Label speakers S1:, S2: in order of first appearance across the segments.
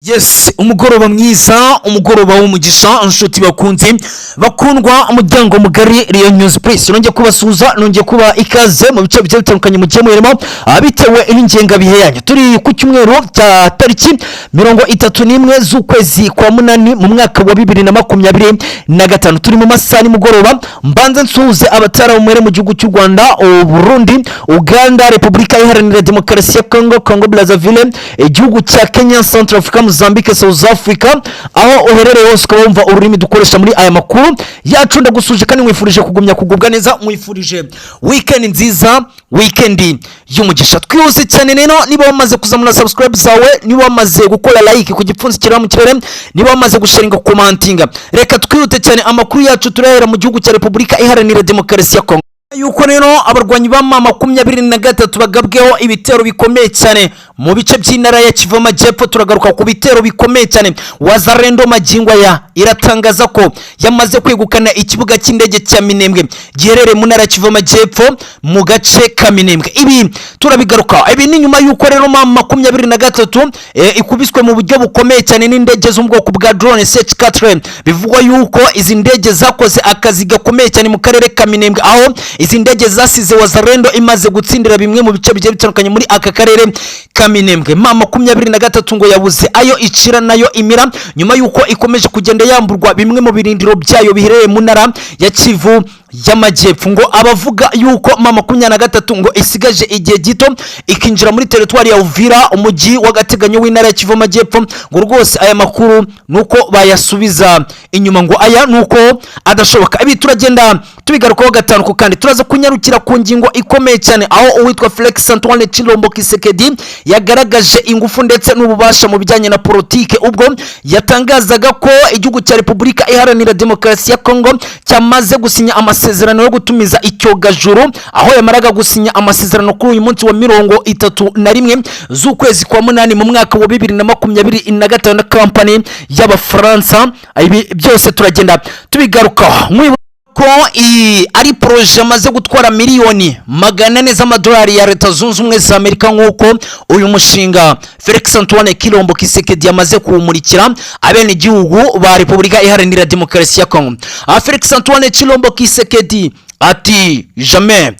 S1: Yes, umugoroba mwiza, umugoroba w'umugisha, inshuti bakunze bakundwa umuryango mugari Rio News Press. Nongeye kubasuza, nongeye kuba ikaze mu bice bitandukanye mu gihe murimo abitewe n'ingenga bihe yanyu. Turi ku cyumweru cya tariki 31 z'ukwezi kwa munani mu mwaka wa 2025. Turi mu masaha y'umugoroba. Mbanza nsuhuze abatara umwere mu gihugu cy'u Rwanda, Burundi, Uganda, Repubulika Iharanira Demokarasi ya Congo, Congo Brazzaville, igihugu cya Kenya, Central Africa, Mozambique, South Africa, aho uherereye hose ukabumva ururimi dukoresha muri aya makuru yacu. Ndagusuje kandi mwifurije kugumya kugubwa neza, mwifurije weekend nziza, weekend y'umugisha. Twihuse cyane rero, niba wamaze kuzamura subscribe zawe, niba wamaze gukora like ku gipfunsi kiramo kirere, niba wamaze gusharinga commentinga, reka twihute cyane amakuru yacu turahera mu gihugu cya Repubulika Iharanira Demokarasi ya Congo. Yuko rero abarwanyi ba mama 23 bagabweho ibitero bikomeye cyane mu bice by'intara ya Kivu Amajyepfo. Turagaruka ku bitero bikomeye cyane. Wazarendo magingo ya iratangaza ko yamaze kwegukana ikibuga cy'indege cya Minembwe giherereye mu ntara ya Kivu Amajyepfo mu gace ka Minembwe. Ibi turabigaruka. Ibi ni nyuma yuko rero mama 23 ikubiswe mu buryo bukomeye cyane n'indege zo mu bwoko bwa drone CH4. Bivugwa yuko izi ndege zakoze akazi gakomeye cyane mu karere ka Minembwe, aho izi ndege zasize Wazarendo imaze gutsindira bimwe mu bice bigiye bitandukanye muri aka karere ka Minembwe. Mama 23 ngo yabuze ayo icira nayo imira nyuma yuko ikomeje kugenda yamburwa bimwe mu birindiro byayo biherereye mu ntara ya Kivu y'Amajyepfo. Ngo abavuga yuko mama 23 ngo isigaje igihe gito ikinjira muri territoire ya Uvira, umujyi w'agateganyo w'intara ya Kivu y'Amajyepfo, ngo rwose aya makuru nuko bayasubiza inyuma, ngo aya nuko adashoboka. Ibi turagenda tubigarukaho gatanu kandi turaza kunyarukira ku ngingo ikomeye cyane, aho uwitwa Felix Antoine Tshilombo Tshisekedi yagaragaje ingufu ndetse n'ububasha mu bijyanye na politike, ubwo yatangazaga ko igihugu cya Repubulika Iharanira Demokarasi ya Congo cyamaze gusinya amasezerano yo gutumiza icyogajuru, aho yamaraga gusinya amasezerano kuri uyu munsi wa 31 z'ukwezi kwa munani mu mwaka wa 2025 na company y'Abafaransa. Ibi byose turagenda tubigarukaho ko ari projet amaze gutwara miliyoni 400 z'amadolari ya Leta Zunze Ubumwe za Amerika, nk'uko uyu mushinga Felix Antoine Tshilombo Tshisekedi yamaze kuwumurikira abene igihugu ba Repubulika Iharanira Demokarasi ya Congo. Felix Antoine Tshilombo Tshisekedi ati jamais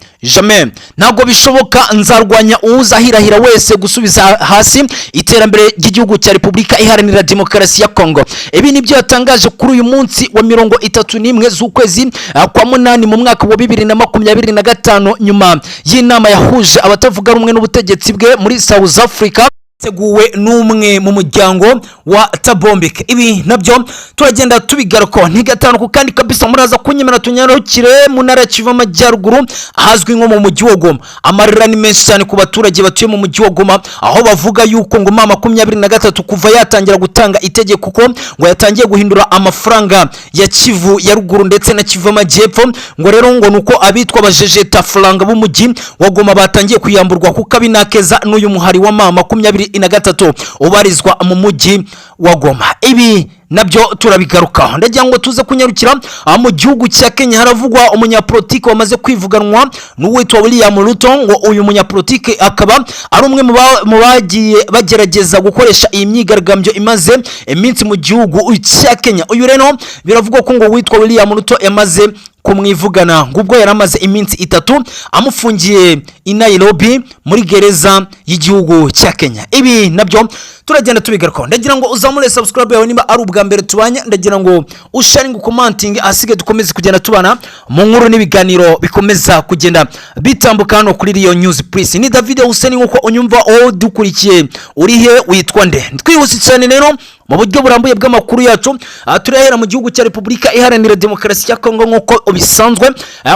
S1: ntabwo bishoboka, nzarwanya uzahirahira wese gusubiza hasi iterambere ry'igihugu cya Repubulika Iharanira Demokarasi ya Congo. Ibi nibyo yatangaje kuri uyu munsi wa 31 z'ukwezi kwa munani mu mwaka wa 2025 nyuma y'inama yahuje abatavuga rumwe n'ubutegetsi bwe muri South Africa teguwe n'umwe mu muryango wa Tabombek. Ibi nabyo turagenda tubigaruko ntigatanu kandi kabisa. Muraza kunyemera tunyarukire mu ntara ya Kivu Amajyaruguru ahazwi nko mu mujyi wa Goma. Amarira ni menshi cyane ku baturage batuye mu mujyi wa Goma, aho bavuga yuko ngo mama 23 kuva yatangira gutanga itegeko ko ngo yatangiye guhindura amafaranga ya Kivu ya ruguru ndetse na Kivu Amajyepfo, ngo rero ngo nuko abitwa bajejeta faranga b'umujyi wa Goma batangiye kuyamburwa kuko abinakeza n'uyu muhari wa mama 23 ubarizwa mu mujyi wa Goma. Ibi nabyo turabigarukaho. Ndagira ngo tuze kunyarukira mu gihugu cya Kenya. Haravugwa umunyapolitike wamaze kwivuganwa n'uwitwa William Ruto, ngo uyu munyapolitike akaba ari umwe mu bagiye bagerageza gukoresha iyi myigaragambyo imaze iminsi mu gihugu cya Kenya. Uyu rero biravugwa ko ngo witwa William Ruto yamaze kumwivugana ngubwo yaramaze iminsi 3 amufungiye i Nairobi muri gereza y'igihugu cya Kenya. Ibi nabyo turagenda tubigarukaho. Ndagira ngo uzamure subscribe yawe niba ari ubwa mbere tubanye, ndagira ngo usharinge commenting, asige dukomeze kugenda tubana mu nkuru n'ibiganiro bikomeza kugenda bitambuka hano kuri Rio News Press. Ni David Hussein nkuko unyumva o dukurikiye, uri he, witwa nde? Twihuse cyane rero mu buryo burambuye bw'amakuru yacu. Turahera mu gihugu cya Repubulika Iharanira Demokarasi ya Congo nk'uko bisanzwe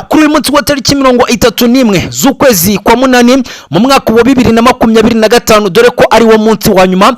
S1: kuri uyu munsi wa tariki 31 z'ukwezi kwa munani mu mwaka wa 2025, dore ko ari wo munsi wa nyuma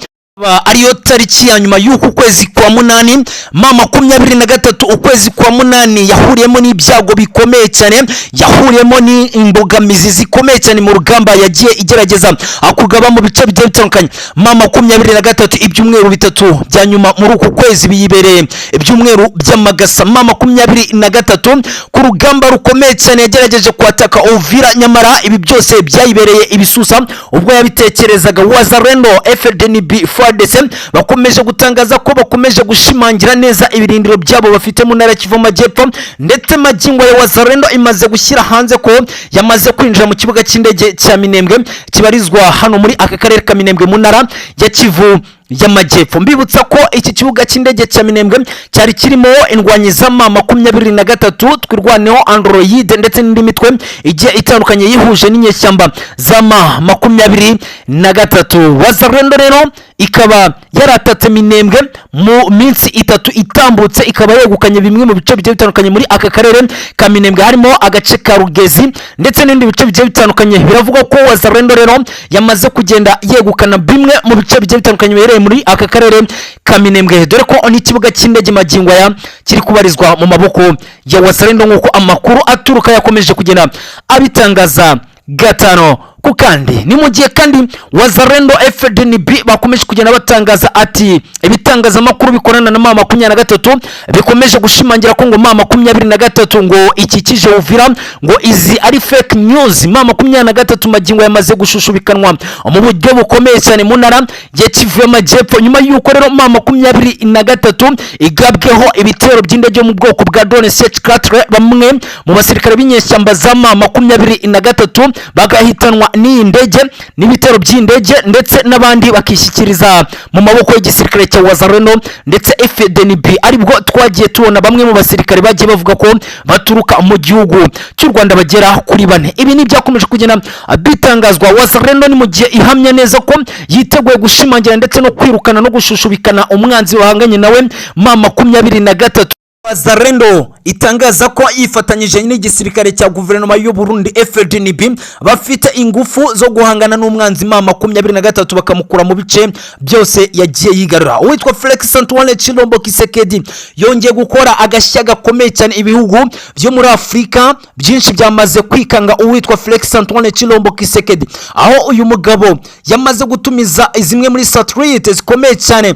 S1: ariyo tariki ya nyuma y'uku kwezi kwa munani. Mama 23 ukwezi kwa munani yahuriyemo n'ibyago bikomeye cyane, yahuriyemo ni imbogamizi zikomeye cyane mu rugamba yagiye igerageza kugaba mu bice bigiye bitandukanye. Mama 23 ibyumweru bitatu bya nyuma muri uku kwezi biyibereye ibyumweru by'amagasa. Mama 23 ku rugamba rukomeye cyane yagerageje kwataka Uvira, nyamara ibi byose byayibereye ibisusa ubwo yabitekerezaga. Wazarendo Fdnb FARDC bakomeje gutangaza ko bakomeje gushimangira neza ibirindiro byabo bafite mu ntara Kivu Majyepfo, ndetse magingo ya Wazalendo imaze gushyira hanze ko yamaze kwinjira mu kibuga cy'indege cya Minembwe kibarizwa hano muri aka karere ka Minembwe mu ntara ya Kivu y'Amajyepfo. Mbibutsa ko iki kibuga cy'indege cya Minembwe cyari kirimo indwanyi z'ama 23 twirwaneho Android ndetse n'indi mitwe igiye itandukanye yihuje n'inyeshyamba z'ama 23. Wazalendo rero ikaba yaratatse Minembwe mu minsi 3 itambutse, ikaba yegukanye bimwe mu bice bigiye bitandukanye muri aka karere ka Minembwe, harimo agace ka Rugezi ndetse n'indi bice bigiye bitandukanye. Biravuga ko Wazalendo rero yamaze kugenda yegukana bimwe mu bice bigiye bitandukanye biherereye muri aka karere ka Minembwe, dore ko n'ikibuga cy'indege magingo ya kiri kubarizwa mu maboko ya Wazalendo nk'uko amakuru aturuka yakomeje kugenda abitangaza gatano ku kandi. Ni mu gihe kandi Wazalendo Fdnb bakomeje kugenda batangaza ati ibitangazamakuru bikorana na mama 23 bikomeje gushimangira ko ngo mama 23 ngo ikikije Uvira ngo izi ari fake news. Mama 23 magingo yamaze gushushubikanwa mu buryo bukomeye cyane mu ntara ya Kivu y'Amajyepfo, nyuma y'uko rero mama 23 igabweho ibitero by'indege mu bwoko bwa drone C4. Bamwe mu basirikare b'inyeshyamba za mama 23 bagahitanwa ni indege n'ibitero by'indege, ndetse n'abandi bakishyikiriza mu maboko y'igisirikare cya Wazalendo ndetse Fdnb. Aribwo twagiye tubona bamwe mu basirikare bagiye bavuga ko baturuka mu gihugu cy'u Rwanda bagera kuri 4. Ibi ni byakomeje kugenda bitangazwa. Wazalendo ni mu gihe ihamya neza ko yiteguye gushimangira ndetse no kwirukana no gushushubikana umwanzi wahanganye nawe mama 23. Wazalendo itangaza ko yifatanyije n'igisirikare cya guverinoma y'u Burundi Fdnb bafite ingufu zo guhangana n'umwanzi mama 23 bakamukura mu bice byose yagiye yigarura. Uwitwa Felix Antoine Tshilombo Tshisekedi yongeye gukora agashya gakomeye cyane. Ibihugu byo muri Afrika byinshi byamaze kwikanga uwitwa Felix Antoine Tshilombo Tshisekedi, aho uyu mugabo yamaze gutumiza zimwe muri satellite zikomeye cyane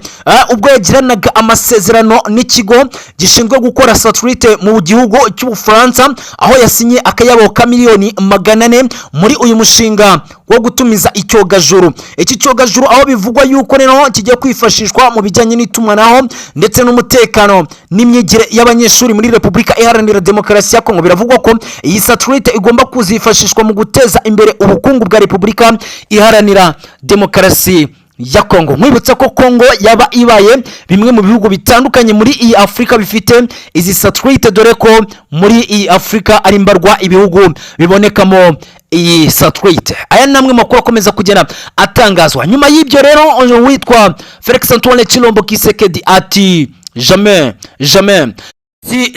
S1: ubwo yagiranaga amasezerano n'ikigo gishinzwe gukora satellite mu gihugu cy'Ubufaransa, aho yasinye akayabo ka miliyoni 400 muri uyu mushinga wo gutumiza icyogajuru. Iki cyogajuru aho bivugwa yuko rero kijya kwifashishwa mu bijyanye n'itumanaho ndetse n'umutekano n'imyigire y'abanyeshuri muri Repubulika Iharanira Demokarasi ya Kongo. Biravugwa ko iyi satellite igomba kuzifashishwa mu guteza imbere ubukungu bwa Repubulika Iharanira Demokarasi ya Kongo. Mwibutsa ko Kongo yaba ibaye bimwe mu bihugu bitandukanye muri iyi Afrika bifite izi satellite, dore ko muri iyi Afrika ari mbarwa ibihugu bibonekamo iyi satellite. Aya namwe makuru akomeza kugenda atangazwa. Nyuma y'ibyo rero witwa Felix Antoine Tshilombo Tshisekedi ati jamais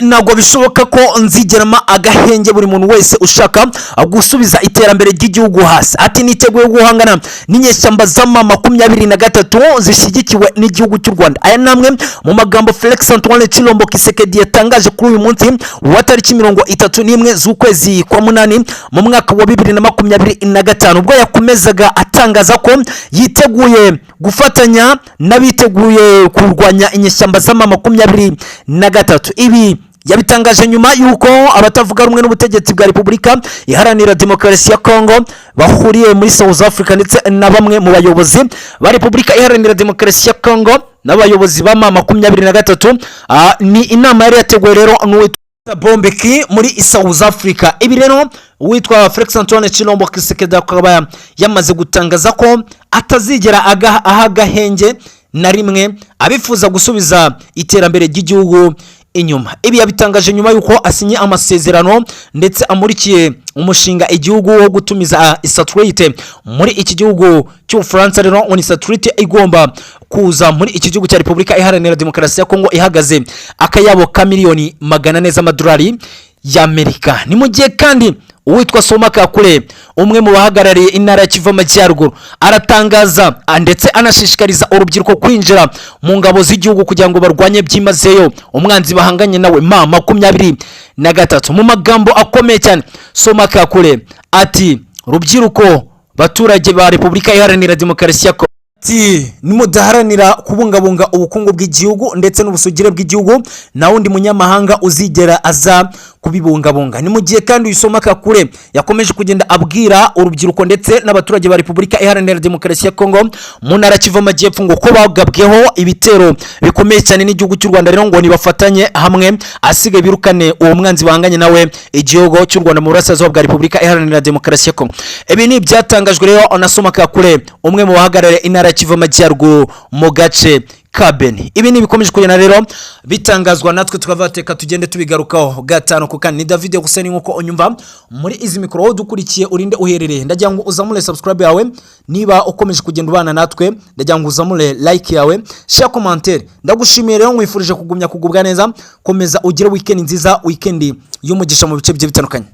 S1: ntabwo bishoboka ko nzigerama agahenge buri muntu wese ushaka gusubiza iterambere ry'igihugu hasi. Ati niteguye guhangana n'inyeshyamba z'ama 23 zishyigikiwe n'igihugu cy'u Rwanda. Aya namwe mu magambo Felix Antoine Tshilombo Tshisekedi yatangaje kuri uyu munsi wa tariki 31 z'ukwezi kwa munani mu mwaka wa 2025, ubwo yakomezaga atangaza ko yiteguye gufatanya n'abiteguye kurwanya inyeshyamba z'ama 23. Ibi yabitangaje nyuma yuko abatavuga rumwe n'ubutegetsi bwa Repubulika Iharanira Demokarasi ya Kongo bahuriye muri South Africa, ndetse na bamwe mu bayobozi ba Repubulika Iharanira Demokarasi ya Kongo n'abayobozi ba mama 23. Ni inama yari yateguwe rero n'uwitwa Bombeki muri South Africa. Ibi rero uwitwa Felix Antoine Tshilombo Tshisekedi akaba yamaze gutangaza ko atazigera aha gahenge na rimwe abifuza gusubiza iterambere ry'igihugu inyuma. Ibi yabitangaje nyuma yuko asinye amasezerano ndetse amurikiye umushinga igihugu wo gutumiza satellite muri iki gihugu cy'Ubufaransa. Rero ni satellite igomba kuza muri iki gihugu cya Repubulika Iharanira Demokarasi ya Kongo ihagaze akayabo ka miliyoni 400 z'amadolari y'Amerika. Ni mu gihe kandi uwitwa Amaeka umwe mu bahagarariye intara ya Kivu y'Amajyaruguru aratangaza ndetse anashishikariza urubyiruko kwinjira mu ngabo z'igihugu kugira ngo barwanye byimazeyo umwanzi bahanganye nawe mama 23. Mu magambo akomeye cyane Amaeka ati rubyiruko baturage ba Repubulika Iharanira Demokarasi ya Kongo, nimudaharanira kubungabunga ubukungu bw'igihugu ndetse n'ubusugire bw'igihugu, na wundi munyamahanga uzigera aza kubibungabunga. Ni mu gihe kandi uyisoma kakure yakomeje kugenda abwira urubyiruko ndetse n'abaturage ba Repubulika Iharanira Demokarasi ya Kongo mu ntara Kivu Amajyepfo ngo ko bagabweho ibitero bikomeye cyane n'igihugu cy'u Rwanda, rero ngo nibafatanye hamwe asige birukane uwo mwanzi banganye nawe igihugu cy'u Rwanda mu burasirazuba bwa Repubulika Iharanira Demokarasi ya Kongo. Ibi ni byatangajwe rero onasoma kakure umwe mu bahagarariye intara Kivu Amajyaruguru mu gace Kabeni. Ibi ni bikomeje kugenda rero bitangazwa, natwe tukavateka tugende tubigarukaho gatano ku kandi. Ni David gusa ni nkuko unyumva muri izi mikoro aho dukurikiye urinde uherereye, ndagira ngo uzamure subscribe yawe niba ukomeje kugenda ubana natwe, ndagira ngo uzamure like yawe, share commentaire. Ndagushimiye rero, nkwifurije kugumya kugubwa neza, komeza ugire weekend nziza, weekend y'umugisha mu bice bitandukanye.